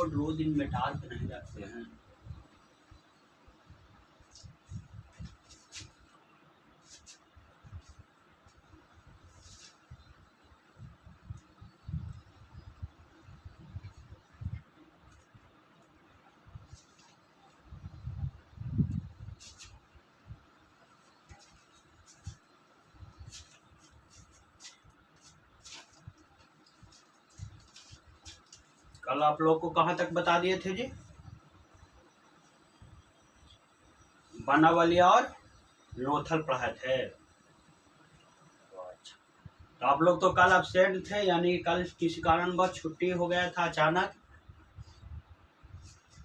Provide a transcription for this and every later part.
रोज इनमें डार्क नहीं रखते हैं। कल आप लोग को कहाँ तक बता दिए थे जी? बनावली और लोथल पढ़ाए थे। अच्छा, तो आप लोग तो कल एब्सेंट थे, यानी कल किसी कारणवश छुट्टी हो गया था अचानक।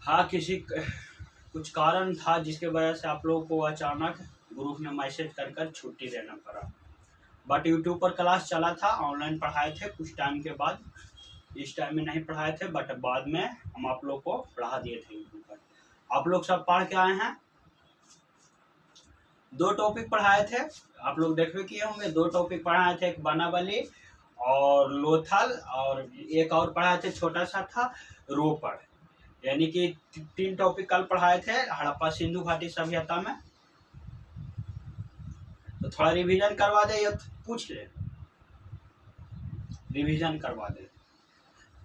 हाँ, कुछ कारण था जिसके वजह से आप लोगों को अचानक ग्रुप में मैसेज कर छुट्टी देना पड़ा। बट यूट्यूब पर क्लास चला था, ऑनलाइन पढ़ाए थे कुछ टाइम के बाद। इस टाइम में नहीं पढ़ाए थे, बट बाद में हम आप लोग को पढ़ा दिए थे यूट्यूब पर। आप लोग सब पढ़ के आए हैं। 2 टॉपिक पढ़ाए थे, आप लोग देखो किए होंगे। 2 टॉपिक पढ़ाए थे, एक बनावली और लोथल, और एक और पढ़ाए थे छोटा सा था रोपड़। यानी कि 3 टॉपिक कल पढ़ाए थे हड़प्पा सिंधु घाटी सभ्यता में। तो थोड़ा रिवीजन करवा दे, या पूछ ले, रिवीजन करवा दे।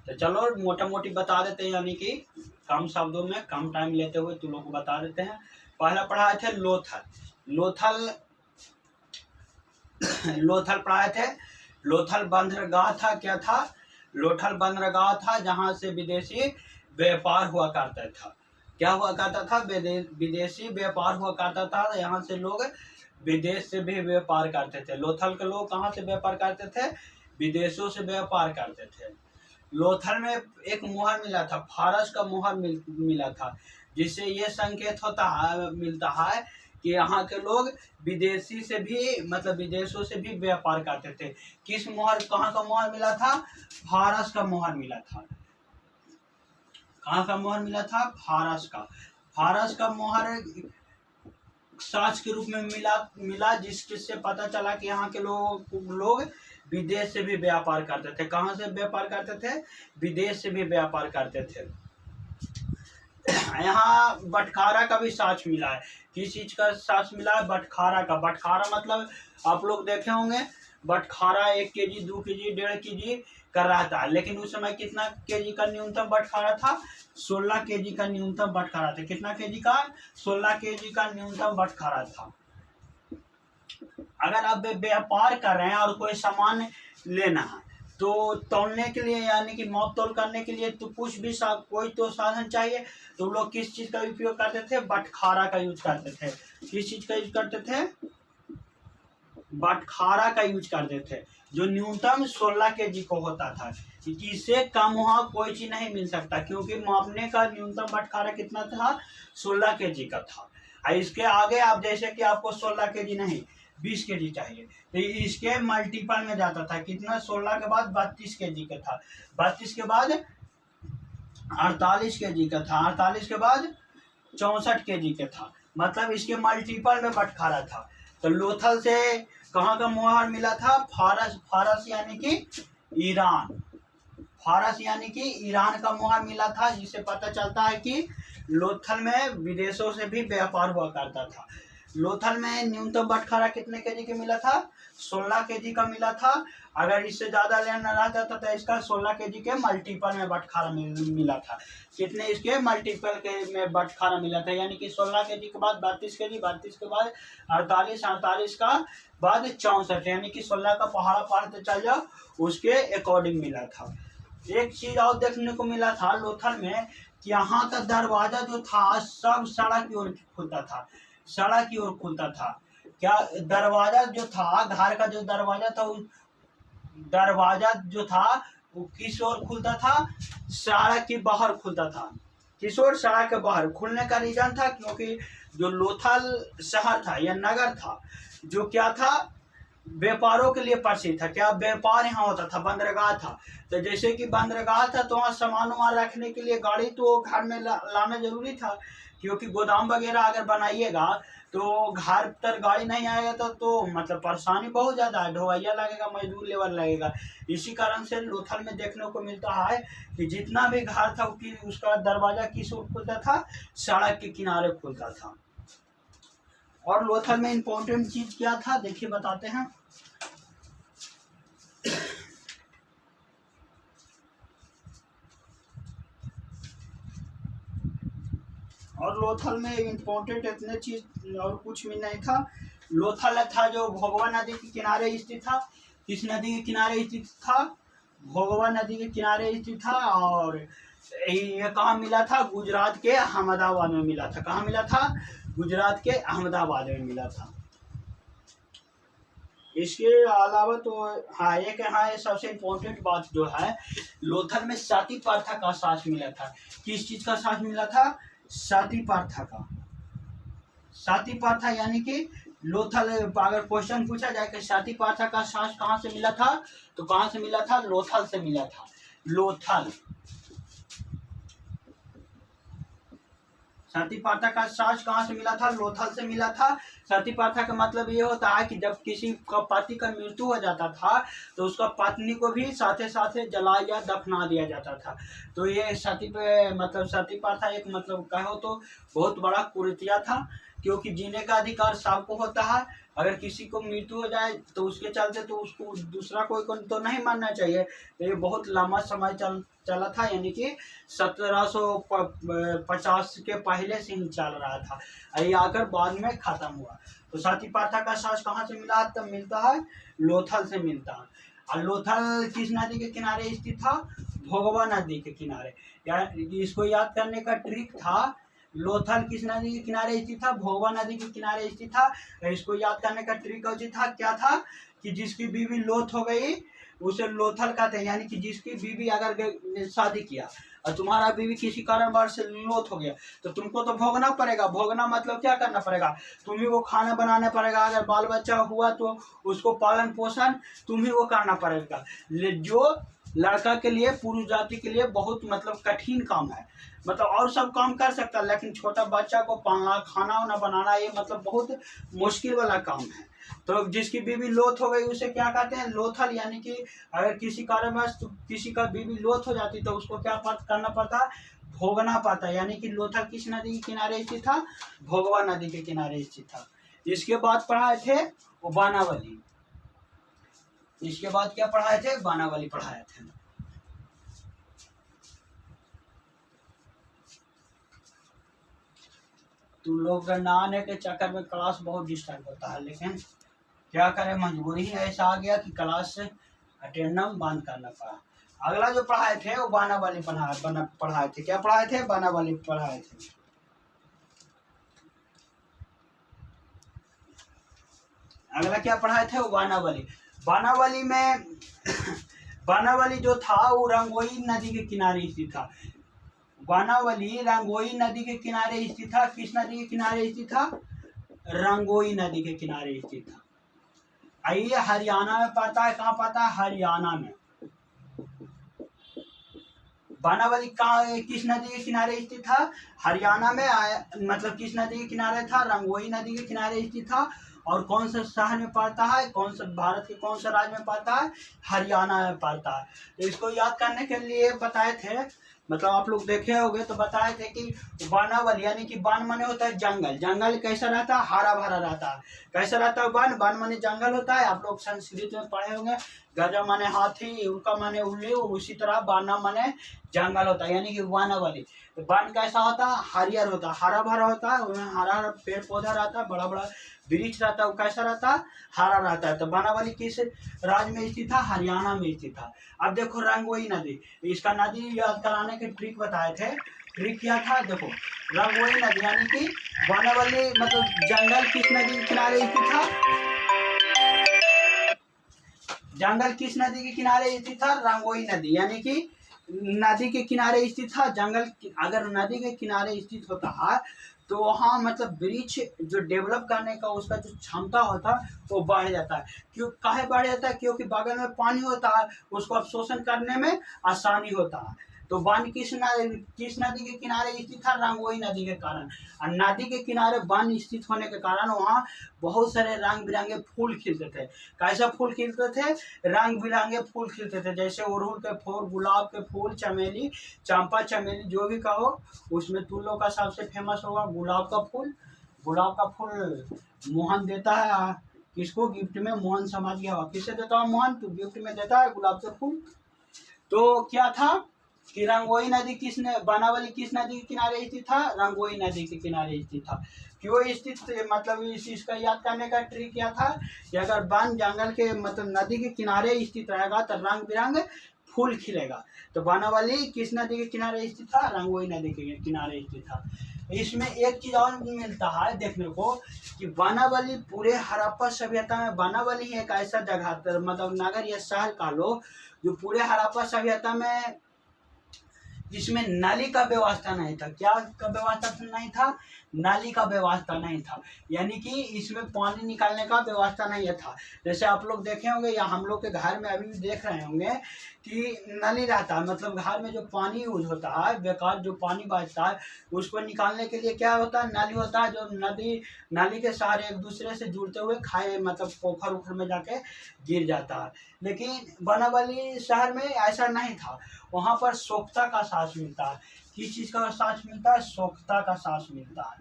तो चलो मोटा मोटी बता देते हैं, यानी कि कम शब्दों में कम टाइम लेते हुए तुम लोग को बता देते हैं। पहला पढ़ाए थे लोथल पढ़ाए थे। लोथल बंदरगाह था, क्या था? लोथल बंदरगाह था जहां से विदेशी व्यापार हुआ करता था। क्या हुआ करता था? विदेशी व्यापार हुआ करता था। यहाँ से लोग विदेश से भी व्यापार करते थे। लोथल के लोग कहाँ से व्यापार करते थे? विदेशों से व्यापार करते थे। लोथल में एक मुहर मिला था, फारस का मुहर मिला था, जिससे ये संकेत मिलता है कि यहाँ के लोग विदेशी से भी, मतलब विदेशों से भी व्यापार करते थे। किस मुहर, कहाँ का मुहर मिला था? फारस का मुहर मिला था। कहाँ का मुहर मिला था? फारस का मुहर साक्ष्य के रूप में मिला जिससे पता चला कि यहाँ के लोग विदेश से भी व्यापार करते थे। कहाँ से व्यापार करते थे? विदेश से भी व्यापार करते थे। यहाँ बटखारा का भी साक्ष्य मिला है। किस चीज का साक्ष्य मिला है? बटखारा का। बटखारा मतलब आप लोग देखे होंगे, बटखारा 1 केजी 2 केजी 1.5 केजी कर रहा था। लेकिन उस समय कितना केजी का न्यूनतम बटखारा था? 16 केजी का न्यूनतम बटखारा था। कितना केजी का? 16 केजी का न्यूनतम बटखारा था। अगर आप व्यापार कर रहे हैं और कोई सामान लेना है, तो तौलने के लिए, यानी कि माप तोल करने के लिए, तो कुछ भी कोई तो साधन चाहिए। तो लोग किस चीज का उपयोग करते थे? बटखारा का यूज करते थे। किस चीज का यूज करते थे? बटखारा का यूज करते थे, जो न्यूनतम 16 केजी को होता था। इससे कम वहाँ कोई चीज नहीं मिल सकता, क्योंकि मापने का न्यूनतम बटखारा कितना था? 16 केजी का था। इसके आगे आप, जैसे कि आपको 16 केजी नहीं 20 केजी चाहिए, तो इसके मल्टीपल में जाता था। कितना? 16 के बाद 32 केजी का था, 32 के बाद 48 केजी का था, 48 के बाद 64 केजी का था। मतलब इसके मल्टीपल में बटखारा था। तो लोथल से कहाँ का मुहर मिला था? फारस यानी कि ईरान। फारस यानी कि ईरान का मुहर मिला था, जिससे पता चलता है कि लोथल में विदेशों से भी व्यापार हुआ करता था। लोथल में न्यूनतम बटखारा कितने केजी का मिला था? 16 केजी का मिला था। अगर इससे ज्यादा लेना रहता था तो इसका 16 केजी के मल्टीपल में बटखारा मिला था। कितने? इसके मल्टीपल के में बटखारा मिला था, यानी कि 16 केजी के बाद 32 केजी, 32 के बाद 48, 48 का बाद 64, यानी कि 16 का पहाड़ा पढ़ते चल जाओ, उसके अकॉर्डिंग मिला था। एक चीज और देखने को मिला था लोथल में, कि यहाँ का दरवाजा जो था सब सड़क की ओर खुलता था। सड़क की ओर खुलता था। क्या? दरवाजा जो था, घर का जो दरवाजा था, दरवाजा जो था वो किस ओर खुलता था? सड़क के बाहर खुलता था। किस ओर? सड़क के बाहर। खुलने का रीजन था क्योंकि जो लोथल शहर था या नगर था, जो क्या था, व्यापारों के लिए प्रसिद्ध था। क्या व्यापार यहाँ होता था, बंदरगाह था। तो जैसे कि बंदरगाह था तो वहाँ सामान वामान रखने के लिए गाड़ी तो घर में लाना जरूरी था, क्योंकि गोदाम वगैरह अगर बनाइएगा तो घर तक गाड़ी नहीं आएगा तो मतलब परेशानी बहुत ज़्यादा है, ढोवैया लगेगा, मजदूर लेबर लगेगा। इसी कारण से लोथल में देखने को मिलता है कि जितना भी घर था उसका दरवाज़ा किस ओर खुलता था, सड़क के किनारे खुलता था। और लोथल में इम्पोर्टेंट चीज़ क्या था, देखिए बताते हैं। और लोथल में इम्पोर्टेंट इतने चीज और कुछ भी नहीं था। लोथल था जो भोगवा नदी के किनारे स्थित था। किस नदी के किनारे स्थित था, भोगवा नदी के किनारे स्थित था। और ये कहाँ मिला था, गुजरात के अहमदाबाद में मिला था। कहाँ मिला था, गुजरात के अहमदाबाद में मिला था। इसके अलावा तो हाँ एक हाँ सबसे इम्पोर्टेंट बात जो है, लोथल में साती पार्था का साक्ष मिला था। किस चीज का साक्ष मिला था, साती पार्था का। साती पार्था यानी कि लोथल, अगर क्वेश्चन पूछा जाए कि साती पार्था का साक्ष कहाँ से मिला था, तो कहाँ से मिला था, लोथल से मिला था। लोथल, साती पार्था का साक्ष कहाँ से मिला था, लोथल से मिला था। साती पार्था का मतलब ये होता है कि जब किसी का पति का मृत्यु हो जाता था तो उसका पत्नी को भी साथे साथे जला या दफना दिया जाता था। तो ये सती पे मतलब सती पार्था एक मतलब कहो तो बहुत बड़ा कुरीतिया था, क्योंकि जीने का अधिकार सबको होता है। अगर किसी को मृत्यु हो जाए तो उसके चलते तो उसको दूसरा कोई को तो नहीं मानना चाहिए। तो ये बहुत लंबा समय चला था, यानी कि 1750 के पहले से ही चल रहा था, ये आकर बाद में खत्म हुआ। तो साती पार्था का साक्ष कहाँ से मिला, तब मिलता है लोथल से मिलता है। और लोथल किस नदी के किनारे स्थित था, भोगवा नदी के किनारे। इसको याद करने का ट्रिक था, लोथल किस नदी के किनारे स्थित था, भोगवा नदी के किनारे स्थित था। इसको याद करने का ट्रिक था, क्या था कि जिसकी बीवी लोथ हो गई उसे लोथल कहते हैं। यानी कि जिसकी बीवी अगर शादी किया और तुम्हारा बीवी किसी कारणवश से लोथ हो गया तो तुमको तो भोगना पड़ेगा। भोगना मतलब क्या करना पड़ेगा, तुम्ही को खाना बनाना पड़ेगा। अगर बाल बच्चा हुआ तो उसको पालन पोषण तुम्ही को करना पड़ेगा, जो लड़का के लिए, पुरुष जाति के लिए बहुत मतलब कठिन काम है। मतलब और सब काम कर सकता है, लेकिन छोटा बच्चा को पालना, खाना वाना बनाना, ये मतलब बहुत मुश्किल वाला काम है। तो जिसकी बीवी लोथ हो गई उसे क्या कहते हैं, लोथल। यानी कि अगर किसी कारणवश किसी का बीवी लोथ हो जाती तो उसको क्या करना पड़ता, भोगना पड़ता। यानी कि लोथल किस नदी के किनारे स्थित था, भोगवा नदी के किनारे स्थित था। इसके बाद पढ़ाए थे वो बानावली। इसके बाद क्या पढ़ाए थे, बानावली पढ़ाए थे। तुम लोग का ना आने के चक्कर में क्लास बहुत डिस्टर्ब होता है, लेकिन क्या करें, मजबूरी ही ऐसा आ गया कि क्लास से अटेंडेंस बंद करना पड़ा। अगला जो पढ़ाए थे वो बानावली पढ़ाए थे। क्या पढ़ाए थे, बानावली पढ़ाए थे। अगला क्या पढ़ाए थे, वो बानावली। बानावली में बानावली जो था वो रंगोई नदी के किनारे स्थित था। बानावली रंगोई नदी के किनारे स्थित था। किस नदी के किनारे स्थित था, रंगोई नदी के किनारे स्थित था। आइए हरियाणा में पड़ता है, कहाँ पड़ता है, हरियाणा में। बानावली किस नदी के किनारे स्थित था, हरियाणा में। मतलब किस नदी के किनारे था, रंगोई नदी के किनारे स्थित था। और कौन सा शहर में पड़ता है, कौन सा भारत के कौन सा राज्य में पड़ता है, हरियाणा में पड़ता है। तो इसको याद करने के लिए बताए थे, मतलब आप लोग देखे होंगे तो बताए थे कि बानावली यानी कि बान माने होता है जंगल। जंगल कैसा रहता है, हरा भरा रहता है। कैसा रहता है बान, बान माने जंगल होता है। आप लोग संस्कृत में पढ़े होंगे, गजा माने हाथी, उनका माने उल्लू, उसी तरह बाना माने जंगल होता है, यानी कि बानावली। तो बान कैसा होता है, हरियर होता है, हरा भरा होता है, उसमें हरा हरा पेड़ पौधा रहता है, बड़ा बड़ा वृक्ष रहता है। वो कैसा रहता है, हरा रहता है। तो बानावली किस राज्य में स्थित था, हरियाणा में स्थित था। अब देखो रंगोई नदी, इसका नदी याद कराने के ट्रिक बताए थे। ट्रिक क्या था, देखो रंगोई नदी यानी कि बानावली मतलब जंगल किस नदी के किनारे स्थित था, जंगल किस नदी के किनारे स्थित था, रंगोई नदी। यानी कि नदी के किनारे स्थित था, जंगल अगर नदी के किनारे स्थित होता है तो वहाँ मतलब वृक्ष जो डेवलप करने का उसका जो क्षमता होता है वो बढ़ जाता है। क्यों काहे बढ़ जाता है? क्योंकि बगल में पानी होता है, उसको अवशोषण करने में आसानी होता है। तो वन किस नदी के किनारे स्थित था? रंगोई नदी के कारण। और नदी के किनारे वन स्थित होने के कारण वहाँ बहुत सारे रंग बिरंगे फूल खिलते थे। कैसा फूल खिलते थे? रंग बिरंगे फूल खिलते थे, जैसे अड़हुल के फूल, गुलाब के फूल, चमेली, चंपा चमेली जो भी कहो। उसमें तुम लोग का सबसे फेमस होगा गुलाब का फूल। गुलाब का फूल मोहन देता है किसको? गिफ्ट में। मोहन समझ गया होगा किसे देता है मोहन? तो गिफ्ट में देता है गुलाब के फूल। तो क्या था कि रंगोई नदी बनावली किस नदी के किनारे स्थित था? रंगोई नदी के किनारे स्थित था। क्यों स्थित? मतलब इस चीज का याद करने का ट्रिक क्या था कि अगर वन जंगल के मतलब नदी के किनारे स्थित रहेगा तो रंग बिरंग फूल खिलेगा। तो बनावली किस नदी के किनारे स्थित था? रंगोई नदी के किनारे स्थित था। इसमें एक चीज और मिलता है देखने को कि बनावली पूरे हड़प्पा सभ्यता में, बनावली एक ऐसा जगह मतलब नगर या शहर का लो जो पूरे हड़प्पा सभ्यता में जिसमें नाली का व्यवस्था नहीं था। क्या का व्यवस्था नहीं था? नाली का व्यवस्था नहीं था, यानी कि इसमें पानी निकालने का व्यवस्था नहीं था। जैसे आप लोग देखे होंगे या हम लोग के घर में अभी भी देख रहे होंगे कि नली रहता है, मतलब घर में जो पानी यूज होता है, बेकार जो पानी बचता है उसको निकालने के लिए क्या होता है? नाली होता है, जो नाली के सहारे एक दूसरे से जुड़ते हुए खाए मतलब पोखर उखर में जाके गिर जाता है। लेकिन बनावली शहर में ऐसा नहीं था। वहाँ पर सोख्ता का सांस मिलता है। किस चीज़ का सांस मिलता है? सोख्ता का सांस मिलता है।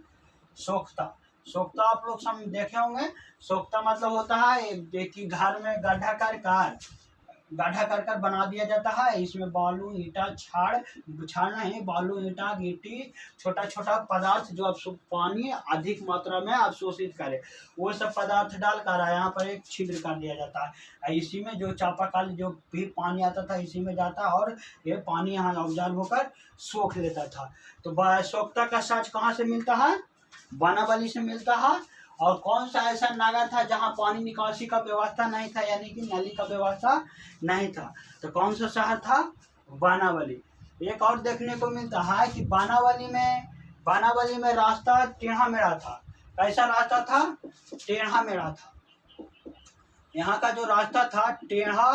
सोख्ता, सोख्ता आप लोग सब देखे होंगे। सोख्ता मतलब होता है कि घर में गड्ढा कर कर बना दिया जाता है। इसमें बालू ईंटा छाड़ नहीं, बालू ईंटा गिट्टी छोटा छोटा पदार्थ जो पानी अधिक मात्रा में अवशोषित करे वो सब पदार्थ डालकर यहाँ पर एक छिद्र कर दिया जाता है। इसी में जो चापाकल जो भी पानी आता था इसी में जाता और ये पानी यहाँ ऑब्जर्व होकर सोख लेता था। तो सोख्ता का साज कहाँ से मिलता है? बनावली से मिलता है। और कौन सा ऐसा नगर था जहाँ पानी निकासी का व्यवस्था नहीं था, यानी कि नली का व्यवस्था नहीं था? तो कौन सा शहर था? बनावली। एक और देखने को मिलता है कि बनावली में रास्ता टेढ़ा मेढ़ा था। कैसा रास्ता था? टेढ़ा मेढ़ा था। यहाँ का जो रास्ता था टेढ़ा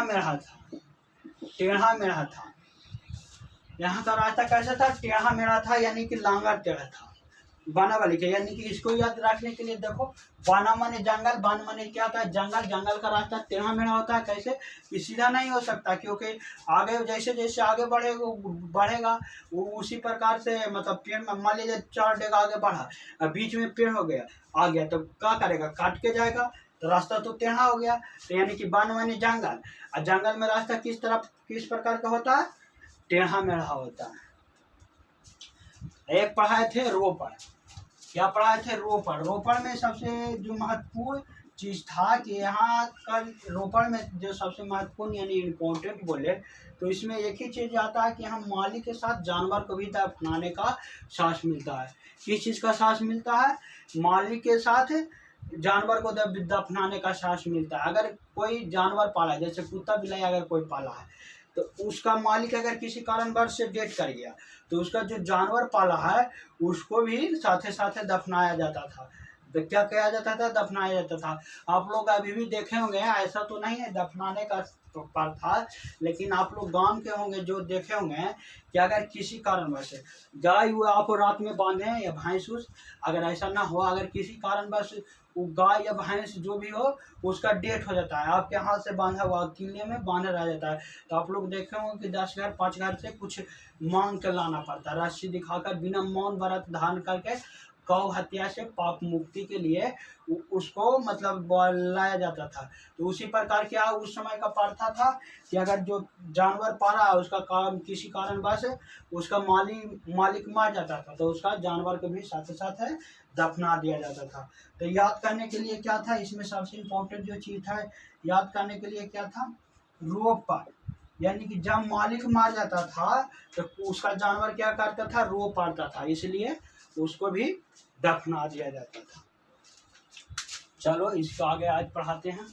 मेढ़ा था। यहाँ का रास्ता कैसा था? टेढ़ा मेढ़ा था, यानी कि लांगर टेढ़ा था बनावली के। यानी कि इसको याद रखने के लिए देखो, बाना माने जंगल, बान माने क्या होता है? जंगल। जंगल का रास्ता टेढ़ा मेढ़ा होता है। कैसे? कि सीधा नहीं हो सकता, क्योंकि आगे जैसे जैसे आगे बढ़ेगा वो उसी प्रकार से मतलब पेड़ में मान लीजिए 4 डेग आगे बढ़ा, बीच में पेड़ हो गया आ गया तो क्या करेगा? काट के जाएगा, तो रास्ता तो टेढ़ा हो गया। तो यानी कि बान माने जंगल, और जंगल में रास्ता किस प्रकार का होता है? टेढ़ा मेढ़ा होता है। एक पढ़ाए थे रोपड़। क्या पढ़ाए थे? रोपड़। रोपड़ में सबसे जो महत्वपूर्ण चीज़ था कि यहाँ का रोपड़ में जो सबसे महत्वपूर्ण यानी इम्पोर्टेंट बोले तो इसमें एक ही चीज़ आता है कि हम मालिक के साथ जानवर को भी दफनाने का सांस मिलता है। किस चीज़ का सांस मिलता है? मालिक के साथ जानवर को दफनाने का सांस मिलता है। अगर कोई जानवर पाला है, जैसे कुत्ता बिलाई अगर कोई पाला है तो उसका मालिक अगर किसी कारणवश से डेथ कर गया तो उसका जो जानवर पाला है उसको भी साथे साथे दफनाया जाता था। तो क्या किया जाता था? दफनाया जाता था। आप लोग अभी भी देखे होंगे, ऐसा तो नहीं है दफनाने का था, लेकिन आप लोग गांव के होंगे जो देखे होंगे कि अगर किसी कारणवश से गाय वो आप रात में बांधे या भैंस अगर ऐसा ना हो, अगर किसी कारणवश वो गाय या भैंस जो भी हो उसका डेथ हो जाता है, आपके हाथ से बांधा हुआ किले में बांधा रह जाता है, तो आप लोग देखे होंगे कि 10 घर 5 घर से कुछ मांग के लाना पड़ता है, रस्सी दिखाकर बिना मौन व्रत धारण करके गौ हत्या से पाप मुक्ति के लिए उसको मतलब लाया जाता था। तो उसी प्रकार क्या उस समय का प्रथा था कि अगर जो जानवर पाला उसका काम किसी कारणवश उसका मालिक मार जाता था तो उसका जानवर को भी साथ साथ दफना दिया जाता था। तो याद करने के लिए क्या था इसमें सबसे इम्पोर्टेंट जो चीज़ था याद करने के लिए क्या था? रोपड़। यानी कि जब मालिक मार जाता था तो उसका जानवर क्या करता था? रो पड़ता था, इसलिए उसको भी दफना दिया जाता था। चलो इसको आगे आज पढ़ाते हैं।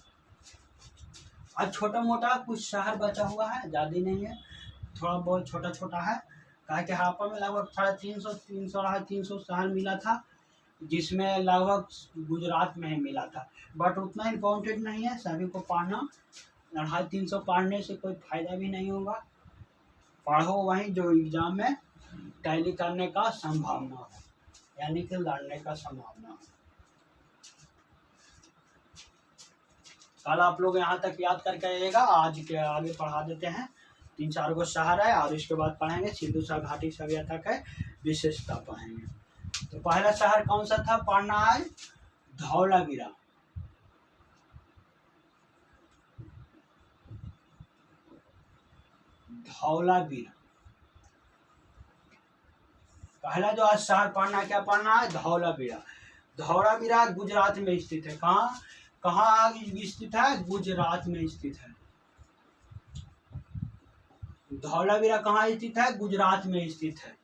अब छोटा मोटा कुछ शहर बचा हुआ है, ज़्यादा नहीं है, थोड़ा बहुत छोटा छोटा है। कहा कि हड़प्पा में लगभग 350 शहर मिला था, जिसमें लगभग गुजरात में ही मिला था। बट उतना इम्पोर्टेंट नहीं है सभी को पढ़ना, 250-300 पढ़ने से कोई फायदा भी नहीं होगा। पढ़ो वहीं जो एग्जाम में टैली करने का संभावना हो, यानी कि लड़ने का संभावना हो। कल आप लोग यहाँ तक याद करके आइएगा, आज के आगे पढ़ा देते हैं। 3-4 गो शहर है और इसके बाद पढ़ेंगे सिंधु घाटी सभ्यता के विशेषता पढ़ेंगे। तो पहला शहर कौन सा था पढ़ना है? धौलावीरा। धौलावीरा पहला जो आज शहर पढ़ना, क्या पढ़ना है? धौलावीरा। धौलावीरा गुजरात में स्थित है। कहाँ कहाँ स्थित है? गुजरात में स्थित है। धौलावीरा कहाँ स्थित है? गुजरात में स्थित है।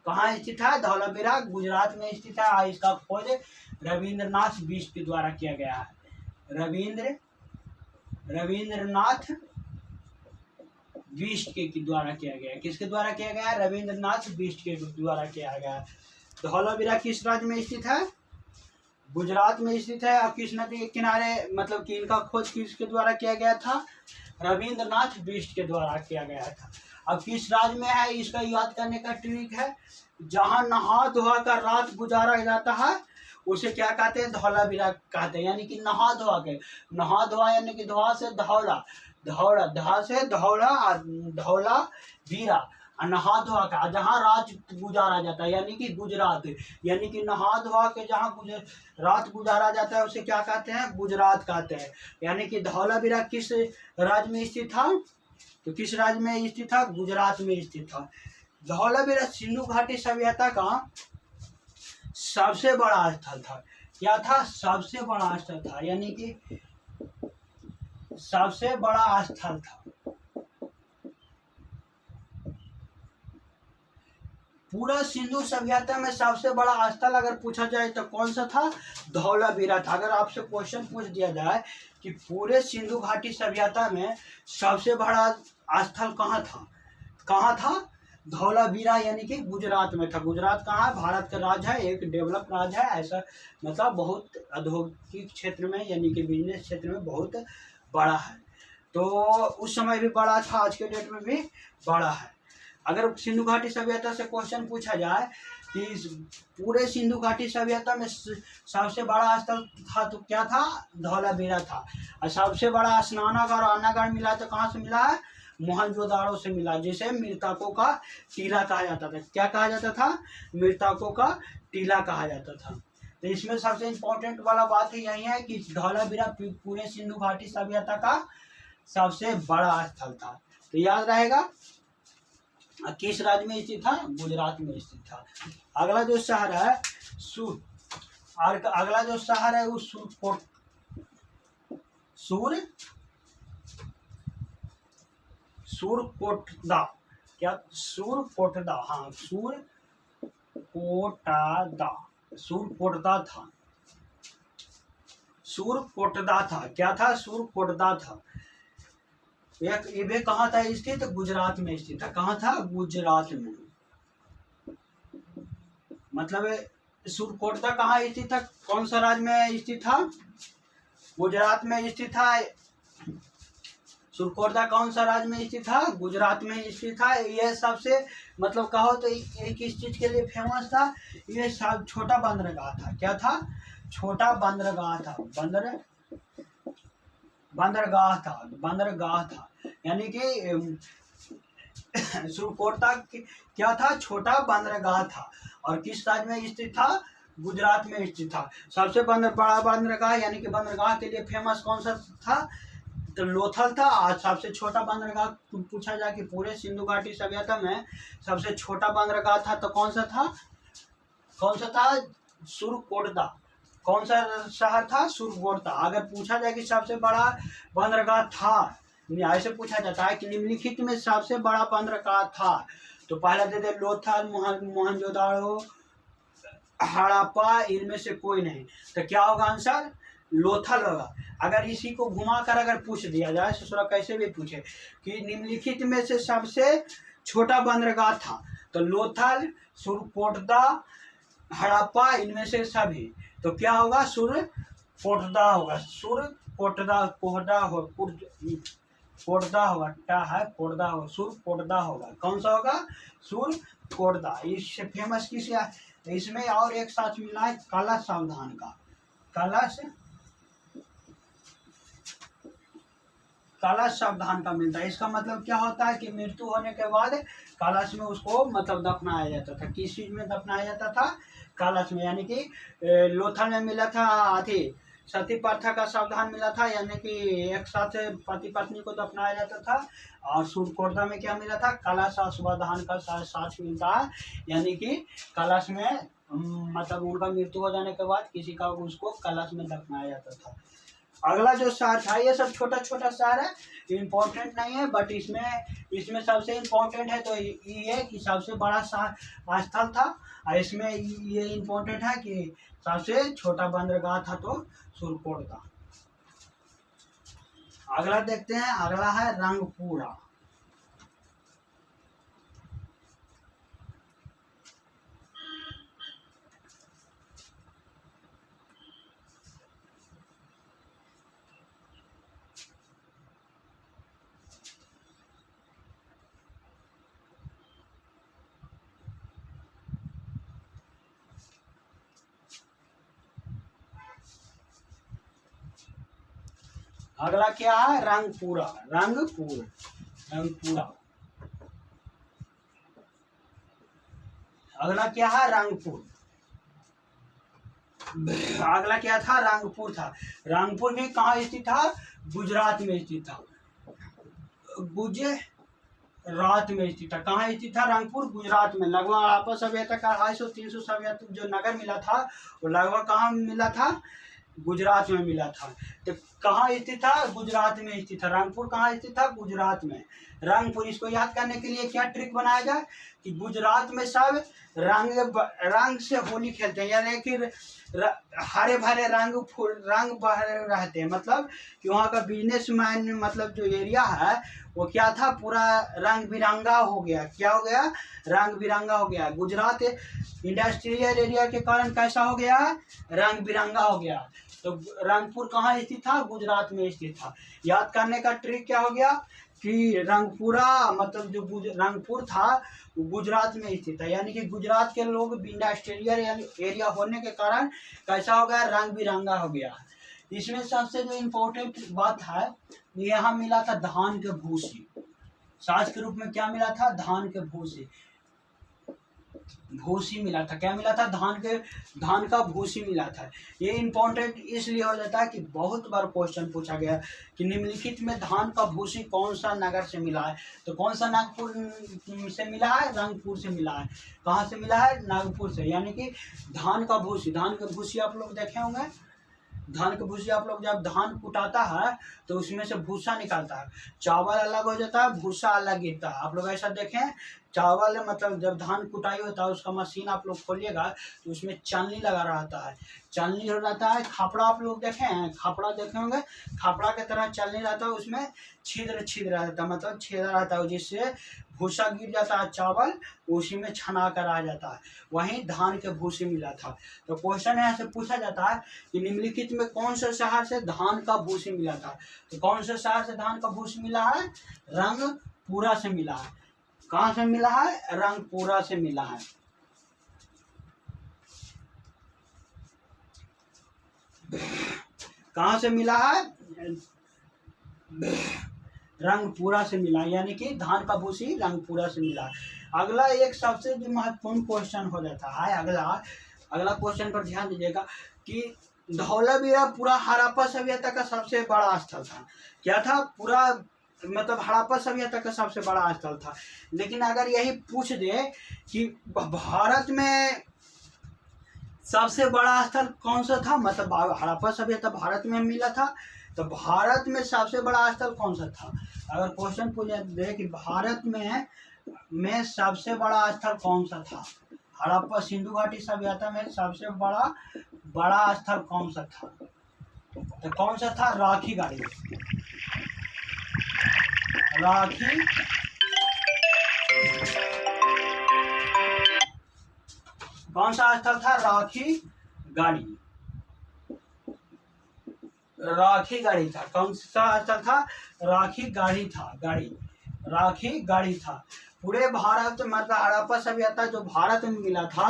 कहाँ स्थित है? धौलावीरा गुजरात में स्थित है। इसका खोज रविंद्रनाथ बिष्ट के द्वारा किया गया है। रविंद्रनाथ बिष्ट के द्वारा किया गया है। किसके द्वारा किया गया है? रविंद्रनाथ बिष्ट के द्वारा किया गया है। धौलावीरा किस राज्य में स्थित है? गुजरात में स्थित है। और किस नदी के किनारे, मतलब कि इनका खोज किसके द्वारा किया गया था? रविंद्रनाथ बिष्ट के द्वारा किया गया था। अब किस राज्य में है, इसका याद करने का ट्रिक है। जहाँ नहा धोआ कर रात गुजारा जाता है उसे क्या कहते हैं? धौलावीरा कहते हैं। यानी कि नहा धोआ के, नहा धोआ यानी कि धोआ से धौला, धौला धा से धौला, धौला वीरा, नहा धोआ का जहाँ रात गुजारा जाता है, यानी कि गुजरात। यानी कि नहा धोआ के जहाँ रात गुजारा जाता है उसे क्या कहते हैं? गुजरात कहते हैं। यानी कि धौलावीरा किस राज्य में स्थित था? तो किस राज्य में स्थित था? गुजरात में स्थित था। धौलावीरा सिंधु घाटी सभ्यता का सबसे बड़ा स्थल था। क्या था? सबसे बड़ा स्थल था, यानी कि सबसे बड़ा स्थल था। पूरा सिंधु सभ्यता में सबसे बड़ा स्थल अगर पूछा जाए तो कौन सा था? धौलावीरा था। अगर आपसे क्वेश्चन पूछ दिया जाए कि पूरे सिंधु घाटी सभ्यता में सबसे बड़ा स्थल कहाँ था, कहाँ था? धौलावीरा, यानी कि गुजरात में था। गुजरात कहाँ है? भारत का राज्य है, एक डेवलप राज्य है। ऐसा मतलब बहुत औद्योगिक क्षेत्र में, यानी कि बिजनेस क्षेत्र में बहुत बड़ा है। तो उस समय भी बड़ा था, आज के डेट में भी बड़ा है। अगर सिंधु घाटी सभ्यता से क्वेश्चन पूछा जाए कि पूरे सिंधु घाटी सभ्यता में सबसे बड़ा स्थल था तो क्या था? धौलावीरा था। और सबसे बड़ा स्नानागार और अन्नागार मिला तो कहाँ से मिला है? मोहनजोदाड़ो से मिला, जिसे मृतकों का टीला कहा जाता था। क्या कहा जाता था? मृतकों का टीला कहा जाता था। तो इसमें सबसे इम्पोर्टेंट वाला बात यही है कि धौलावीरा पूरे सिंधु घाटी सभ्यता का सबसे बड़ा स्थल था। तो याद रहेगा। किस राज्य में स्थित था? गुजरात में स्थित था। अगला जो शहर है अगला जो शहर है वो सूरकोटदा। क्या? सूरकोटदा। हाँ, सूरकोटदा था। सूरकोटदा था। क्या था? सूरकोटदा था। ये भी कहाँ था स्थित? गुजरात में स्थित था। कहाँ था? गुजरात में। मतलब सूरकोटदा कहाँ स्थित था? कौन सा राज्य में स्थित था? गुजरात में स्थित था। सूरकोटदा कौन सा राज्य में स्थित था? गुजरात में स्थित था। यह सबसे मतलब कहो तो ये किस चीज के लिए फेमस था? ये सब छोटा बंदरगाह था। क्या था? छोटा बंदरगाह था। बंदरगाह था। यानी कि सूरकोटदा क्या था? छोटा बंदरगाह था। और किस राज्य में स्थित था? गुजरात में स्थित था। सबसे बड़ा बंदरगाह, यानी कि बंदरगाह के लिए फेमस कौन सा था? तो लोथल था। आज सबसे छोटा बंदरगाह पूछा जाए कि पूरे सिंधु घाटी सभ्यता में सबसे छोटा बंदरगाह था तो कौन सा था? सूरकोटदा। कौन सा शहर था? सूरकोटदा। अगर पूछा जाए कि सबसे बड़ा बंदरगाह था, ऐसे पूछा जाता है कि निम्नलिखित में सबसे बड़ा बंदरगाह था, तो पहला दे दे लोथल, मोहनजोदाड़ो, हड़प्पा, इनमें से कोई नहीं। तो क्या होगा आंसर? लोथल होगा। अगर इसी को घुमा कर अगर पूछ दिया जाए, ससुरा कैसे भी पूछे कि निम्नलिखित में से सबसे छोटा बंदरगाह था, तो लोथल, सुरकोटदा, हड़प्पा, इनमें से सभी, तो क्या होगा? सुरकोटदा होगा। सुरकोटदा, कोहडा हो, कोटदा होगा, टा है, कोटदा होगा, सुरकोटदा होगा। कौन सा होगा? सुरकोटदा। इससे फेमस किस है? इसमें और एक साथ मिला है काला सावधान का। काला सावधान का मिलता है। इसका मतलब क्या होता है कि मृत्यु होने के बाद कलश में उसको मतलब दफनाया जाता था। किस चीज में दफनाया जाता था? कलश में। यानी कि लोथल में मिला था अथी सती प्रथा का सावधान मिला था, यानी कि एक साथ पति पत्नी को दफनाया जाता था। और सुरकोटदा में क्या मिला था? कलश और सावधान का साथ मिलता है, यानी कि कलश में मतलब उनका मृत्यु हो जाने के बाद किसी का उसको कलश में दफनाया जाता था। अगला जो शहर था, ये सब छोटा छोटा शहर है, इम्पोर्टेंट नहीं है, बट इसमें सबसे इम्पोर्टेंट है तो ये कि सबसे बड़ा स्थल था। और इसमें ये इम्पोर्टेंट है कि सबसे छोटा बंदरगाह था तो सुरकोटदा। अगला देखते हैं, अगला है रंगपुरा। अगला क्या है? रंगपुरा। रंगपुरा। अगला क्या है? रंगपुर। अगला क्या था? रंगपुर था। रंगपुर भी कहाँ स्थित था? गुजरात में स्थित था। गुजरात में स्थित था। कहाँ स्थित था? रंगपुर, गुजरात में। लगभग हड़प्पा सभ्यता का 250-300 सभ्यता जो नगर मिला था वो लगभग कहाँ मिला था? गुजरात में मिला था। तो कहाँ स्थित था? गुजरात में स्थित था। रंगपुर कहाँ स्थित था? गुजरात में। रंगपुर, इसको याद करने के लिए क्या ट्रिक बनाया जाए कि गुजरात में सब रंग से होली खेलते हैं, यानी कि हरे भरे रंग भरे रहते हैं। मतलब कि वहाँ का बिजनेसमैन मतलब जो एरिया है वो क्या था? पूरा रंग बिरंगा हो गया। क्या हो गया? रंग बिरंगा हो गया। गुजरात इंडस्ट्रियल एरिया के कारण कैसा हो गया? रंग बिरंगा हो गया। तो रंगपुर कहाँ स्थित था? गुजरात में स्थित था। याद करने का ट्रिक क्या हो गया कि रंगपुरा मतलब जो रंगपुर था वो गुजरात में स्थित था, यानी कि गुजरात के लोग इंडस्ट्रियल एरिया होने के कारण कैसा हो गया? रंग बिरंगा हो गया। इसमें सबसे जो इम्पोर्टेंट बात है, यहाँ मिला था धान के भूसी। साज के रूप में क्या मिला था? धान के भूसी मिला था। क्या मिला था? धान का भूसी मिला था। ये इम्पोर्टेंट इसलिए हो जाता है कि बहुत बार क्वेश्चन पूछा गया कि निम्नलिखित में धान का भूसी कौन सा नगर से मिला है? तो कौन सा नागपुर से मिला है? रंगपुर से मिला है। कहाँ से मिला है? नागपुर से। यानी कि धान का भूसी आप लोग देखे होंगे। धान के भूसी आप लोग जब धान कुटाता है तो उसमें से भूसा निकालता है, चावल अलग हो जाता है, भूसा अलग गिरता है। आप लोग ऐसा देखें, चावल मतलब जब धान कुटाई होता है उसका मशीन आप लोग खोलिएगा तो उसमें चालनी लगा रहता है, चालनी हो जाता है। खापड़ा आप लोग देखे हैं? खापड़ा देखे होंगे, खापड़ा की तरह चालनी रहता है, उसमें छिद्र रहता है, मतलब छेदा रहता है, जिससे भूसा गिर जाता है, चावल उसी में छना कर आ जाता है। वहीं धान के भूसी मिला था। तो क्वेश्चन यहाँ से पूछा जाता है कि निम्नलिखित में कौन से शहर से धान का भूसी मिला था? तो कौन से शहर से धान का भूसी मिला है? रंगपुरा से मिला है। कहाँ से मिला है? रंगपुरा से मिला है। कहाँ से मिला है? रंगपुरा से मिला, यानी कि धान का भूसी रंगपुरा से मिला। अगला एक सबसे जो महत्वपूर्ण क्वेश्चन हो जाता है, अगला क्वेश्चन पर ध्यान दीजिएगा कि धौलावीरा पूरा हड़प्पा सभ्यता का सबसे बड़ा स्थल था। क्या था? पूरा मतलब हड़प्पा सभ्यता का सबसे बड़ा स्थल था। लेकिन अगर यही पूछ दे कि भारत में सबसे बड़ा स्थल कौन सा था, मतलब हड़प्पा सभ्यता भारत में मिला था, तो भारत में सबसे बड़ा स्थल कौन सा था? अगर क्वेश्चन पूछा दे कि भारत में सबसे बड़ा स्थल कौन सा था, हड़प्पा सिंधु घाटी सभ्यता में सबसे बड़ा स्थल कौन सा था? तो कौन सा था? राखी गाड़ी। राखी कौन सा स्थल था? राखी गाड़ी। राखी गाड़ी था। कौन सा स्थल था? राखी गाड़ी था। गाड़ी, राखी गाड़ी था। पूरे भारत मतलब हड़प्पा सभ्यता जो भारत में मिला था,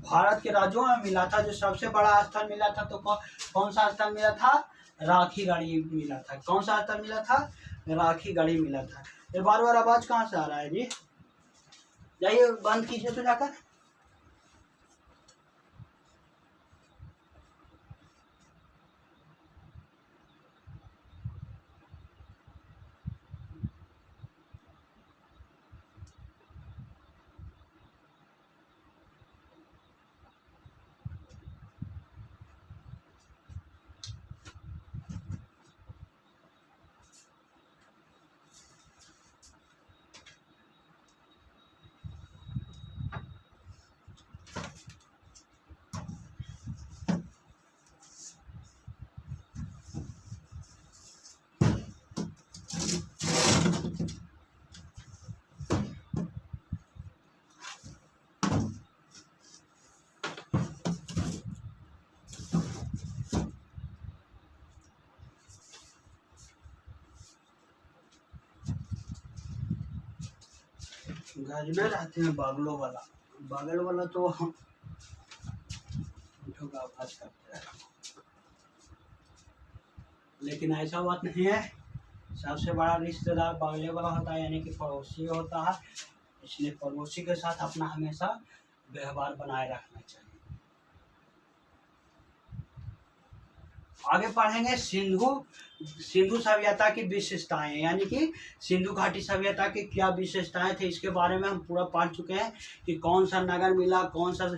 भारत के राज्यों में मिला था, जो सबसे बड़ा स्थल मिला था, तो कौन सा स्थल मिला था? राखी गाड़ी मिला था। कौन सा स्थल मिला था? राखी गाड़ी मिला था। ये बार बार आवाज कहाँ से आ रहा है जी? जाइए बंद कीजिए तो जाकर। गजबे रहते हैं बगलों वाला, बगल वाला तो आवाज करते हैं, लेकिन ऐसा बात नहीं है। सबसे बड़ा रिश्तेदार बगले वाला होता है, यानी कि पड़ोसी होता है। इसलिए पड़ोसी के साथ अपना हमेशा व्यवहार बनाए रखना चाहिए। आगे पढ़ेंगे सिंधु सभ्यता की विशेषताएं, यानी कि सिंधु घाटी सभ्यता की क्या विशेषताएं थे, इसके बारे में हम पूरा पढ़ चुके हैं कि कौन सा नगर मिला, कौन सा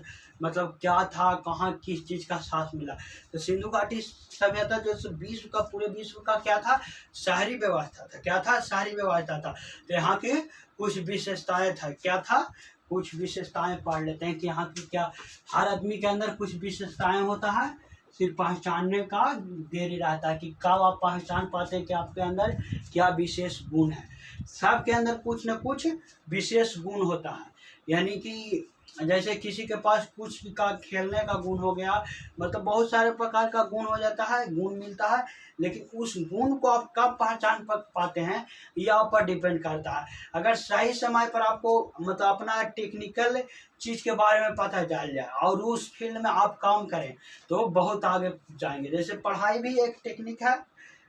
मतलब क्या था, कहाँ किस चीज का साथ मिला। तो सिंधु घाटी सभ्यता जो विश्व का, पूरे विश्व का क्या था? शहरी व्यवस्था था। क्या था? शहरी व्यवस्था था। तो यहाँ की कुछ विशेषताएं था। क्या था? कुछ विशेषताएं पढ़ लेते हैं कि यहाँ की क्या, हर आदमी के अंदर कुछ विशेषताएं होता है, सिर्फ पहचानने का देरी रहता है कि कब आप पहचान पाते हैं कि आपके अंदर क्या विशेष गुण है। सबके अंदर कुछ न कुछ विशेष गुण होता है, यानी कि जैसे किसी के पास कुछ का खेलने का गुण हो गया, मतलब बहुत सारे प्रकार का गुण हो जाता है, गुण मिलता है, लेकिन उस गुण को आप कब पहचान पाते हैं यह आप पर डिपेंड करता है। अगर सही समय पर आपको मतलब अपना टेक्निकल चीज के बारे में पता चल जाए और उस फील्ड में आप काम करें तो बहुत आगे जाएंगे। जैसे पढ़ाई भी एक टेक्निक है,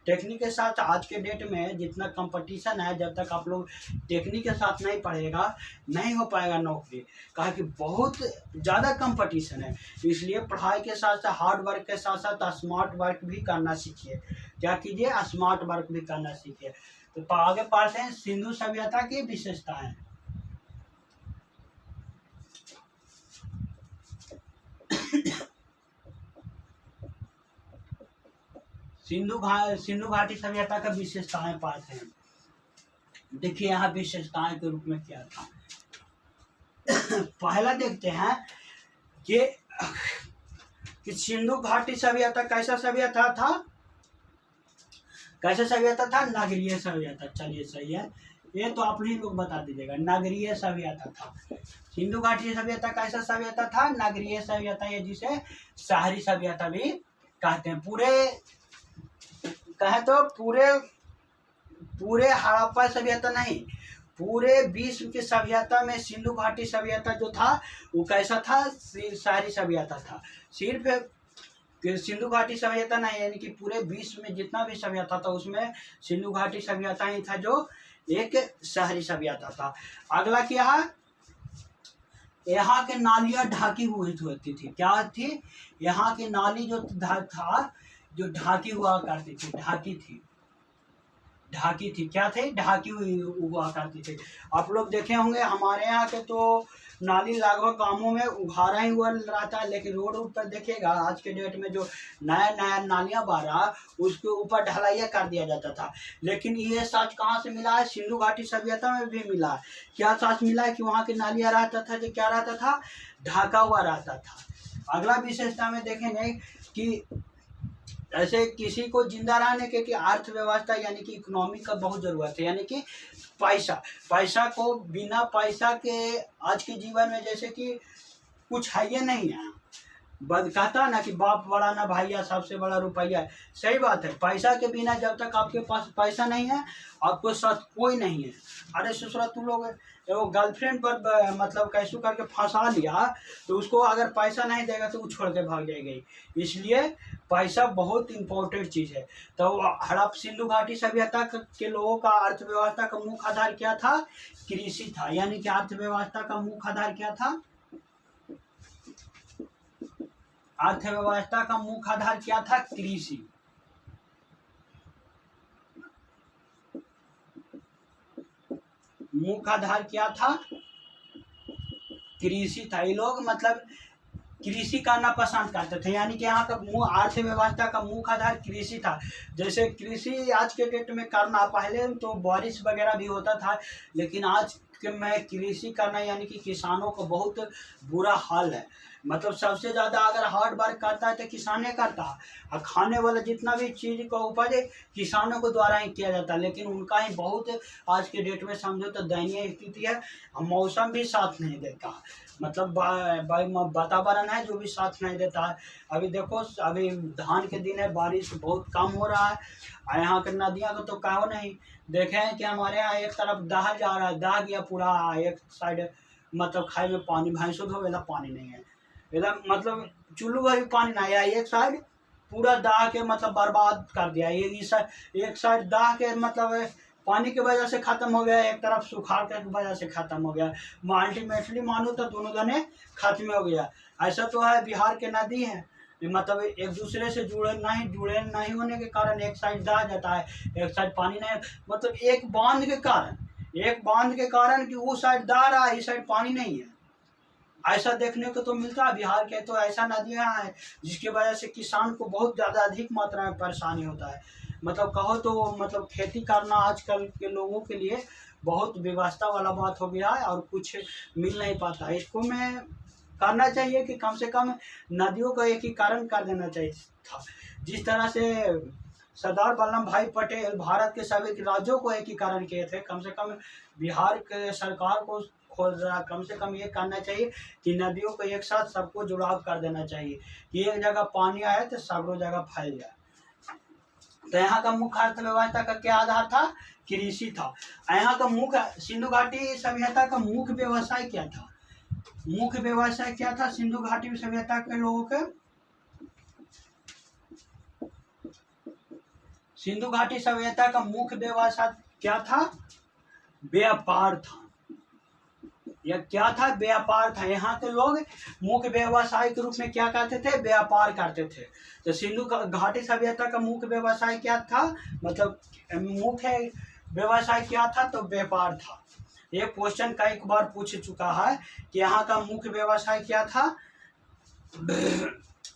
टेक्निक के साथ आज के डेट में जितना कंपटीशन है, जब तक आप लोग टेक्निक के साथ नहीं पढ़ेगा नहीं हो पाएगा नौकरी, कहा कि बहुत ज़्यादा कंपटीशन है। इसलिए पढ़ाई के साथ साथ हार्ड वर्क के साथ साथ स्मार्ट वर्क भी करना सीखिए। क्या कीजिए? स्मार्ट वर्क भी करना सीखिए। तो आगे पढ़ते हैं सिंधु सभ्यता की विशेषताएं। सिंधु घाटी सभ्यता का विशेषताएं पाते हैं। देखिए यहाँ विशेषताएं के रूप में क्या था। पहला देखते हैं कि सिंधु घाटी सभ्यता कैसा सभ्यता था? कैसा सभ्यता था? नगरीय सभ्यता। चलिए सही है, ये तो आप ही लोग बता दीजिएगा। नगरीय सभ्यता था। सिंधु घाटी सभ्यता कैसा सभ्यता था? नगरीय सभ्यता, ये जिसे शहरी सभ्यता भी कहते हैं। पूरे कहे तो पूरे हड़प्पा सभ्यता नहीं, पूरे विश्व की सभ्यता में सिंधु घाटी सभ्यता जो था वो कैसा था? शहरी सभ्यता था। सिर्फ सिंधु घाटी सभ्यता नहीं, यानी कि पूरे विश्व में जितना भी सभ्यता था उसमें सिंधु घाटी सभ्यता ही था जो एक शहरी सभ्यता था। अगला क्या है? यहाँ के नालियाँ ढकी हुई होती थी। क्या थी? यहाँ की नाली जो था जो ढाकी हुआ करती थी, ढाकी थी। क्या थे? ढाकी हुई हुआ करती थी। आप लोग देखे होंगे हमारे यहाँ के तो नाली लगभग गांवों में उघाड़ा ही हुआ रहता है, लेकिन रोड पर देखिएगा आज के डेट में जो नया नया नालियाँ बन रहा उसके ऊपर ढलाइया कर दिया जाता था। लेकिन ये सच कहाँ से मिला है? सिंधु घाटी सभ्यता में भी मिला है। क्या सच मिला है? कि वहाँ की नालियाँ रहता था जो क्या रहता था? ढका हुआ रहता था। अगला विशेषता में देखेंगे कि ऐसे किसी को जिंदा रहने के कि अर्थव्यवस्था यानी कि इकोनॉमी का बहुत जरूरत है, यानी कि पैसा। पैसा को बिना पैसा के आज के जीवन में जैसे कि कुछ है ये नहीं है। बद कहता ना कि बाप बड़ा ना भैया, सबसे बड़ा रुपया है। सही बात है, पैसा के बिना जब तक आपके पास पैसा नहीं है आपको साथ कोई नहीं है। अरे ससुरा तू लोग वो गर्लफ्रेंड पर मतलब कैसे करके फंसा लिया तो उसको अगर पैसा नहीं देगा तो वो छोड़ के भाग जाएगी। इसलिए पैसा बहुत इंपॉर्टेंट चीज़ है। तो हड़प सिंधु घाटी सभ्यता के लोगों का अर्थव्यवस्था का मुख्य आधार क्या था? कृषि था। यानी कि अर्थव्यवस्था का मुख्य आधार क्या था? अर्थव्यवस्था का मुख्य आधार क्या था? कृषि। मुख्य आधार क्या था? कृषि था। ये लोग मतलब कृषि करना पसंद करते थे, यानी कि यहाँ का अर्थव्यवस्था का मुख्य आधार कृषि था। जैसे कृषि आज के डेट में करना, पहले तो बारिश वगैरह भी होता था, लेकिन आज में कृषि करना यानी कि किसानों को बहुत बुरा हाल है। मतलब सबसे ज़्यादा अगर हार्ड वर्क करता है तो किसाने करता है, और खाने वाला जितना भी चीज़ का उपज है किसानों को द्वारा ही किया जाता है, लेकिन उनका ही बहुत आज के डेट में समझो तो दयनीय स्थिति है। मौसम भी साथ नहीं देता, मतलब वातावरण है जो भी साथ नहीं देता है। अभी देखो, अभी धान के दिन है, बारिश बहुत कम हो रहा है, और यहाँ के नदियाँ को तो कहो नहीं। देखे हैं कि हमारे यहाँ एक तरफ दहा जा रहा है, दहा गया पूरा, एक साइड मतलब खाई में पानी, भैंसों धोवेला पानी नहीं है, एकदम मतलब चुल्लू भर भी पानी नहीं है। एक साइड पूरा दाह के मतलब बर्बाद कर दिया। एक साइड दाह के मतलब पानी की वजह से खत्म हो गया, एक तरफ सुखाड़ के वजह से खत्म हो गया। अल्टीमेटली मानो तो दोनों जने खत्म हो गया। ऐसा तो है, बिहार के नदी है मतलब एक दूसरे से जुड़े नहीं होने के कारण एक साइड दह जाता है, एक साइड पानी नहीं, मतलब एक बांध के कारण कि वो साइड दह रहा है, इस साइड पानी नहीं है। ऐसा देखने को तो मिलता है। बिहार के तो ऐसा नदियाँ हैं जिसकी वजह से किसान को बहुत ज़्यादा अधिक मात्रा में परेशानी होता है। मतलब कहो तो मतलब खेती करना आजकल के लोगों के लिए बहुत व्यवस्था वाला बात हो गया है, और कुछ मिल नहीं पाता। इसको मैं करना चाहिए कि कम से कम नदियों का एकीकरण कर देना चाहिए था। जिस तरह से सरदार वल्लभ भाई पटेल भारत के सभी राज्यों को एकीकरण किए थे, कम से कम बिहार के सरकार को खोज रहा, कम से कम ये करना चाहिए कि नदियों को एक साथ सबको जुड़ाव कर देना चाहिए कि एक जगह पानी आए तो सभी जगह फैल जाए। तो यहाँ का मुख्य अर्थव्यवस्था का क्या आधार था? कृषि था। यहाँ का मुख्य सिंधु घाटी सभ्यता का मुख्य व्यवसाय क्या था? मुख्य व्यवसाय क्या था सिंधु घाटी सभ्यता के लोगों के? सिंधु घाटी सभ्यता का मुख्य व्यवसाय क्या था? व्यापार था। यह क्या था? व्यापार था। यहाँ के लोग मुख्य व्यवसाय के रूप में क्या करते थे? व्यापार करते थे। तो सिंधु घाटी सभ्यता का मुख्य व्यवसाय क्या था? मतलब मुख्य व्यवसाय क्या था? तो व्यापार था। ये क्वेश्चन कई बार पूछ चुका है कि यहाँ का मुख्य व्यवसाय क्या था?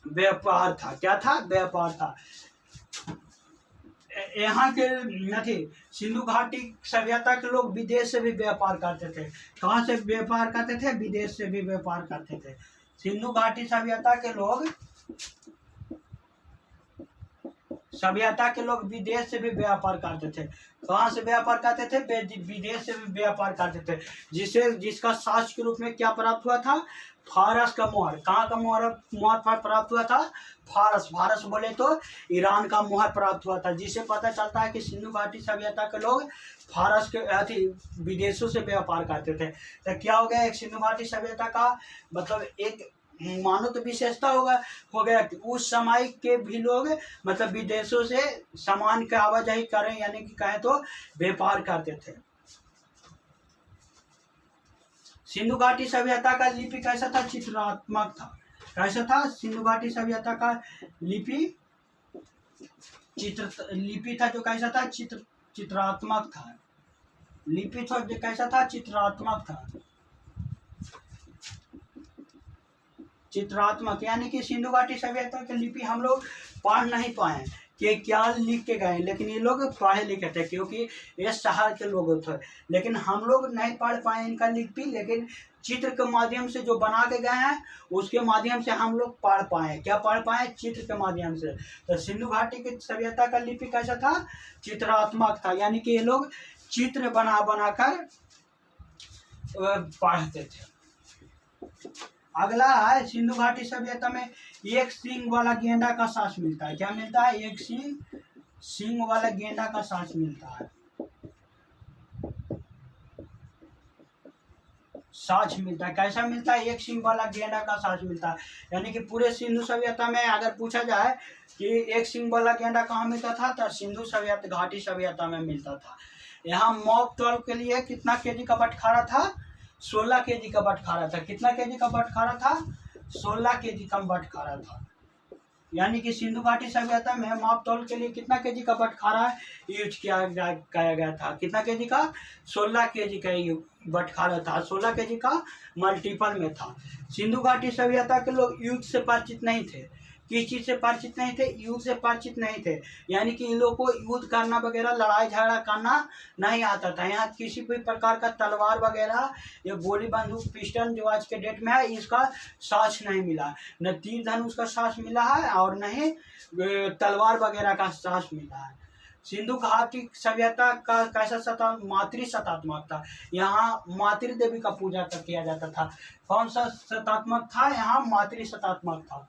व्यापार था। क्या था? व्यापार था। यहाँ के नहीं, सिंधु घाटी सभ्यता के लोग विदेश से भी व्यापार करते थे। कहाँ से व्यापार करते थे? विदेश से भी व्यापार करते थे। सिंधु घाटी सभ्यता के लोग विदेश से भी व्यापार करते थे। कहाँ से व्यापार करते थे? विदेश से भी व्यापार करते थे। जिसका साक्ष्य के रूप में क्या प्राप्त हुआ था? फारस का मोहर। कहाँ का मोहर प्राप्त हुआ था? फारस बोले तो ईरान का मोहर प्राप्त हुआ था, जिससे पता चलता है कि सिंधु घाटी सभ्यता के लोग फारस के विदेशों से व्यापार करते थे। तो क्या हो गया? एक सिंधु घाटी सभ्यता का मतलब एक मानो तो विशेषता हो गया कि उस समय के भी लोग मतलब विदेशों से सामान की आवाजाही करें, यानी कि कहें तो व्यापार करते थे। सिंधु घाटी सभ्यता का लिपि कैसा था? चित्रात्मक था। कैसा था? सिंधु घाटी सभ्यता का लिपि था जो कैसा था? चित्रात्मक था। लिपि था जो कैसा था? चित्रात्मक था। चित्रात्मक यानी कि सिंधु घाटी सभ्यता की लिपि हम लोग पढ़ नहीं पाए कि क्या लिख के गए, लेकिन ये लोग पढ़े लिखे थे क्योंकि ये शहर के लोग थे, लेकिन हम लोग नहीं पढ़ पाए इनका लिपि। लेकिन चित्र के माध्यम से जो बना के गए हैं उसके माध्यम से हम लोग पढ़ पाए। क्या पढ़ पाए? चित्र के माध्यम से। तो सिंधु घाटी की सभ्यता का लिपि कैसा था? चित्रात्मक था, यानी कि ये लोग चित्र बना बनाकर पढ़ते थे। अगला है, सिंधु घाटी सभ्यता में एक सींग वाला गेंडा का सांस मिलता है। क्या मिलता है? एक सींग वाला गेंडा का सांस मिलता है, साँच मिलता है। कैसा मिलता है? एक सींग वाला गेंडा का साँच मिलता है। यानी कि पूरे सिंधु सभ्यता में अगर पूछा जाए कि एक सींग वाला गेंडा कहाँ मिलता था, तो सिंधु सभ्यता, घाटी सभ्यता में मिलता था। यहाँ मॉक 12 के लिए कितना केजी का बटखारा था? 16 केजी का बटखारा था। कितना केजी का बटखारा था? 16 केजी का बटखारा था। यानी कि सिंधु घाटी सभ्यता में माप तौल के लिए कितना केजी का बटखारा यूज किया गया था? कितना केजी का? 16 केजी का बटखारा था। 16 केजी का मल्टीपल में था। सिंधु घाटी सभ्यता के लोग युद्ध से परिचित नहीं थे। किस चीज़ से परिचित नहीं थे? युद्ध से परिचित नहीं थे। यानी कि इन लोगों को युद्ध करना वगैरह, लड़ाई झगड़ा करना नहीं आता था। यहाँ किसी भी प्रकार का तलवार वगैरह या गोली बंदूक पिस्टल जो आज के डेट में है, इसका साक्ष्य नहीं मिला। न तीर धनुष का साक्ष्य मिला है और न ही तलवार वगैरह का साक्ष्य मिला है। सिंधु घाटी सभ्यता का कैसा मातृ शतात्मक था। यहाँ मातृ देवी का पूजा किया जाता था। कौन सा शतात्मक था? यहाँ मातृ शतात्मक था।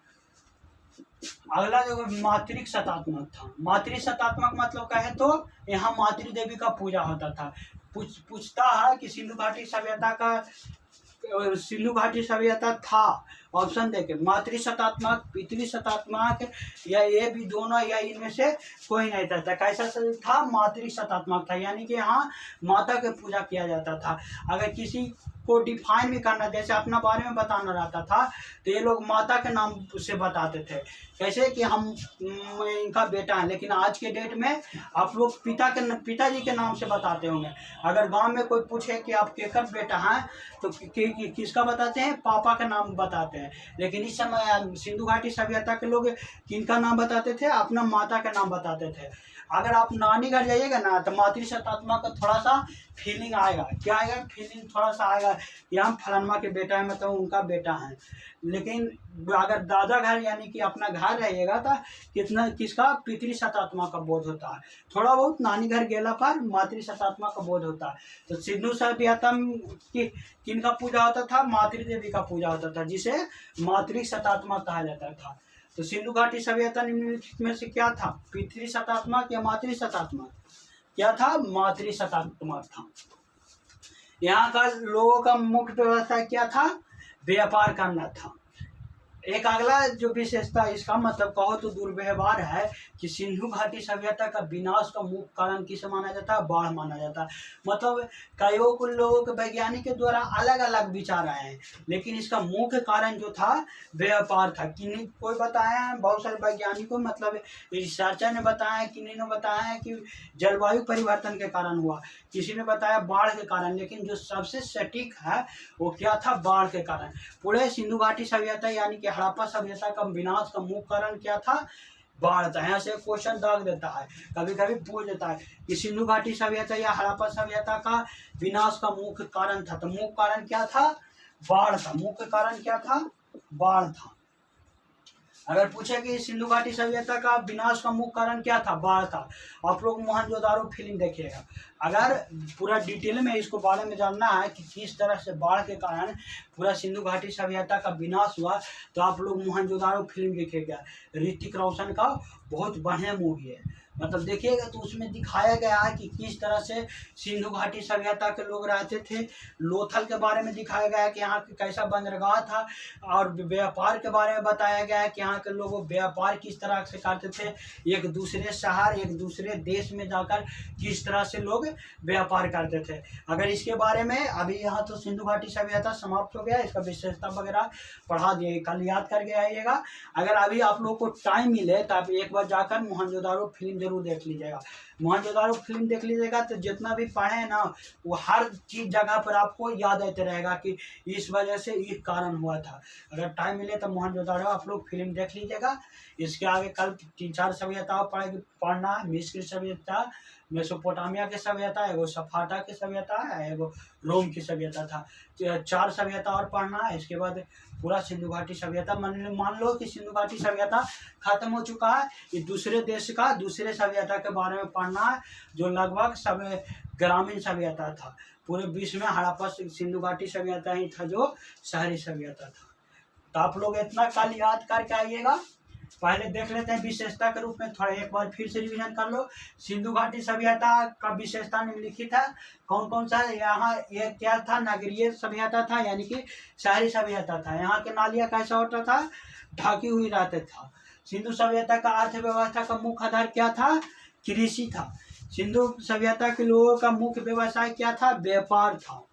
अगला जो मातृक शतात्मक था। मातृ शतात्मक मतलब कहे तो यहाँ मातृ देवी का पूजा होता था। पूछता है कि सिंधु घाटी सभ्यता था, ऑप्शन देके मातृ शतात्मक, पितृ शतात्मक या ये भी दोनों या इनमें से कोई नहीं था। कैसा था? मातृ शतात्मक था। यानी कि यहाँ माता की पूजा किया जाता था। अगर किसी को डिफाइन भी करना, जैसे अपना बारे में बताना रहता था, तो ये लोग माता के नाम से बताते थे। कैसे कि हम इनका बेटा है। लेकिन आज के डेट में आप लोग पिताजी के नाम से बताते होंगे। अगर गांव में कोई पूछे कि आप केकर बेटा हैं, तो किसका बताते हैं? पापा का नाम बताते हैं। लेकिन इस समय सिंधु घाटी सभ्यता के लोग किनका नाम बताते थे? अपना माता का नाम बताते थे। अगर आप नानी घर जाइएगा ना, तो मातृ शतात्मक का थोड़ा सा फीलिंग आएगा। क्या आएगा? फीलिंग थोड़ा सा आएगा कि हम फलानमा के बेटा है, मतलब उनका बेटा है। लेकिन अगर दादा घर यानी कि अपना घर रहिएगा, तो किसका? पितृ शतात्मक का बोध होता है। थोड़ा बहुत नानी घर गेला पर मातृ शतात्मक का बोध होता है। तो सिंधु सभ्यता की किनका पूजा होता था? मातृ देवी का पूजा होता था, जिसे मातृ शतात्मक कहा जाता था। तो सिंधु घाटी सभ्यता निम्नलिखित में से क्या था? पितृ शतात्मक या मातृ शतात्मक? क्या था? मातृ शतात्मक था। यहाँ का लोगों का मुख्य व्यवसाय क्या था? व्यापार करना था। एक अगला जो विशेषता, इसका मतलब कहो तो दुर्व्यवहार है कि सिंधु घाटी सभ्यता का विनाश का मुख्य कारण किसे माना जाता है? बाढ़ माना जाता है। मतलब कईयों लोगों के वैज्ञानिक के द्वारा अलग अलग विचार आए हैं, लेकिन इसका मुख्य कारण जो था व्यापार था। किन्हीं कोई बताया है, बहुत सारे वैज्ञानिकों मतलब रिसर्चर ने बताया है, किन्हीं ने बताया है कि जलवायु परिवर्तन के कारण हुआ, किसी ने बताया बाढ़ के कारण। लेकिन जो सबसे सटीक है वो क्या था? बाढ़ के कारण। पूरे सिंधु घाटी सभ्यता यानी कि हड़प्पा सभ्यता का विनाश का मुख्य कारण क्या था? बाढ़ था। यहाँ से क्वेश्चन दाग देता है, कभी कभी पूछ देता है कि सिंधु घाटी सभ्यता या हड़प्पा सभ्यता का विनाश का मुख्य कारण था। तो मुख्य कारण क्या था? बाढ़ था। मुख्य कारण क्या था? बाढ़ था। अगर पूछे कि सिंधु घाटी सभ्यता का विनाश का मुख्य कारण क्या था? बाढ़ था। आप लोग मोहनजोदारो फिल्म देखिएगा। अगर पूरा डिटेल में इसको बारे में जानना है कि किस तरह से बाढ़ के कारण पूरा सिंधु घाटी सभ्यता का विनाश हुआ, तो आप लोग मोहनजोदारो फिल्म देखिएगा। ऋतिक रोशन का बहुत बढ़िया मूवी है, मतलब देखिएगा तो उसमें दिखाया गया है कि किस तरह से सिंधु घाटी सभ्यता के लोग रहते थे। लोथल के बारे में दिखाया गया है कि यहाँ कैसा बंदरगाह था, और व्यापार के बारे में बताया गया है कि यहाँ के लोग व्यापार किस तरह से करते थे, एक दूसरे शहर एक दूसरे देश में जाकर किस तरह से लोग व्यापार करते थे। अगर इसके बारे में अभी यहाँ तो सिंधु घाटी सभ्यता समाप्त हो गया, इसका विशेषता वगैरह पढ़ा दिए, कल याद करके आइएगा। अगर अभी आप लोग को टाइम मिले तो आप एक बार जाकर मोहनजोदारो फिल्म जरूर देख लीजिएगा। मोहनजोदारो फिल्म देख लीजिएगा तो जितना भी पढ़े हैं ना, वो हर चीज जगह पर आपको याद आते रहेगा कि इस वजह से ये कारण हुआ था। अगर टाइम मिले तो मोहनजोदारो आप लोग फिल्म देख लीजिएगा। इसके आगे कल 3-4 सभ्यताओं पढ़ना, मिस्र सभ्यता, मेसोपोटामिया के सभ्यता, एगो सफाटा की सभ्यता है, एगो रोम की सभ्यता था। 4 सभ्यता और पढ़ना है। इसके बाद पूरा सिंधु घाटी सभ्यता मान लो कि सिंधु घाटी सभ्यता खत्म हो चुका है। ये दूसरे देश का दूसरे सभ्यता के बारे में पढ़ना है, जो लगभग सब ग्रामीण सभ्यता था। पूरे विश्व में हड़प्पा सिंधु घाटी सभ्यता ही था जो शहरी सभ्यता था। तो आप लोग इतना कल याद करके आइएगा। पहले देख लेते हैं विशेषता के रूप में, थोड़ा एक बार फिर से रिवीजन कर लो। सिंधु घाटी सभ्यता का विशेषता निम्नलिखित है। कौन कौन सा? यहाँ ये क्या था? नगरीय सभ्यता था, यानी कि शहरी सभ्यता था। यहाँ के नालियाँ कैसा होता था? ढकी हुई रहते था। सिंधु सभ्यता का अर्थव्यवस्था का मुख्य आधार क्या था? कृषि था। सिंधु सभ्यता के लोगों का मुख्य व्यवसाय क्या था? व्यापार था।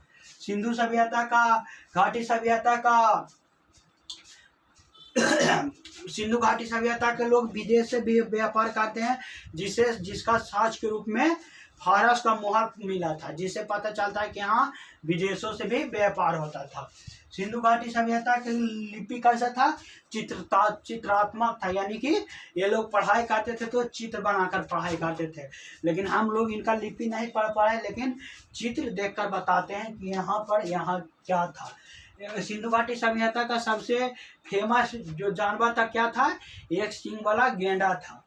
सिंधु सभ्यता का घाटी सभ्यता का सिंधु घाटी सभ्यता के लोग विदेश से भी व्यापार करते हैं, जिसका साक्ष्य के रूप में फारस का मोहर मिला था, जिससे पता चलता है कि हाँ विदेशों से भी व्यापार होता था। सिंधु घाटी सभ्यता के लिपि कैसा था? चित्रात्मक था, यानी कि ये लोग पढ़ाई करते थे तो चित्र बनाकर पढ़ाई करते थे। लेकिन हम लोग इनका लिपि नहीं पढ़ पाए, लेकिन चित्र देखकर बताते हैं कि यहाँ पर यहाँ क्या था। सिंधु घाटी सभ्यता का सबसे फेमस जो जानवर था क्या था? एक सींग वाला गेंडा था।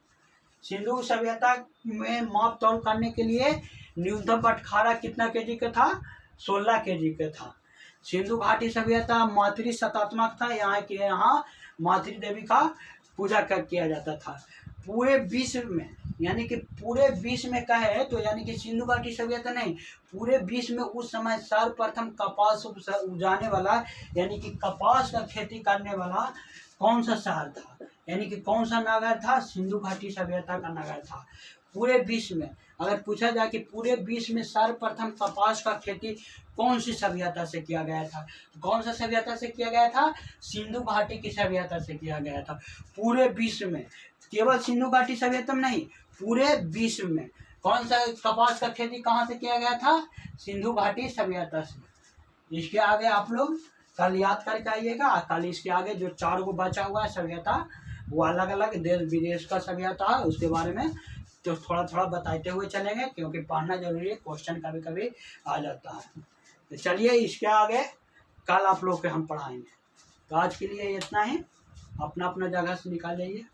सिंधु सभ्यता में माप तौल करने के लिए न्यूनतम बटखारा कितना केजी का था? 16 केजी का था। सिंधु घाटी सभ्यता मातृसत्तात्मक था, यहाँ मातृ देवी का पूजा किया जाता था। पूरे विश्व में, यानी कि पूरे विश्व में कहे तो, यानी कि सिंधु घाटी सभ्यता नहीं, पूरे विश्व में उस समय सर्वप्रथम कपास उगाने वाला, यानी कि कपास का खेती करने वाला कौन सा शहर था? यानी कि कौन सा नगर था? सिंधु घाटी सभ्यता का नगर था। पूरे विश्व में अगर पूछा जाए कि पूरे विश्व में सर्वप्रथम कपास का खेती कौन सी सभ्यता से किया गया था, तो कौन सा सभ्यता से किया गया था? सिंधु घाटी की सभ्यता से किया गया था। पूरे विश्व में, केवल सिंधु घाटी सभ्यता में नहीं, पूरे विश्व में कौन सा कपास का खेती कहाँ से किया गया था? सिंधु घाटी सभ्यता से। इसके आगे आप लोग कल याद करके आइएगा। कल इसके आगे जो 4 गो बचा हुआ है सभ्यता, वो अलग अलग देश विदेश का सभ्यता है, उसके बारे में तो थोड़ा थोड़ा बताते हुए चलेंगे, क्योंकि पढ़ना जरूरी है, क्वेश्चन कभी कभी आ जाता है। तो चलिए इसके आगे कल आप लोग के हम पढ़ाएंगे। तो आज के लिए इतना ही, अपना अपना जगह से निकाल जाइए।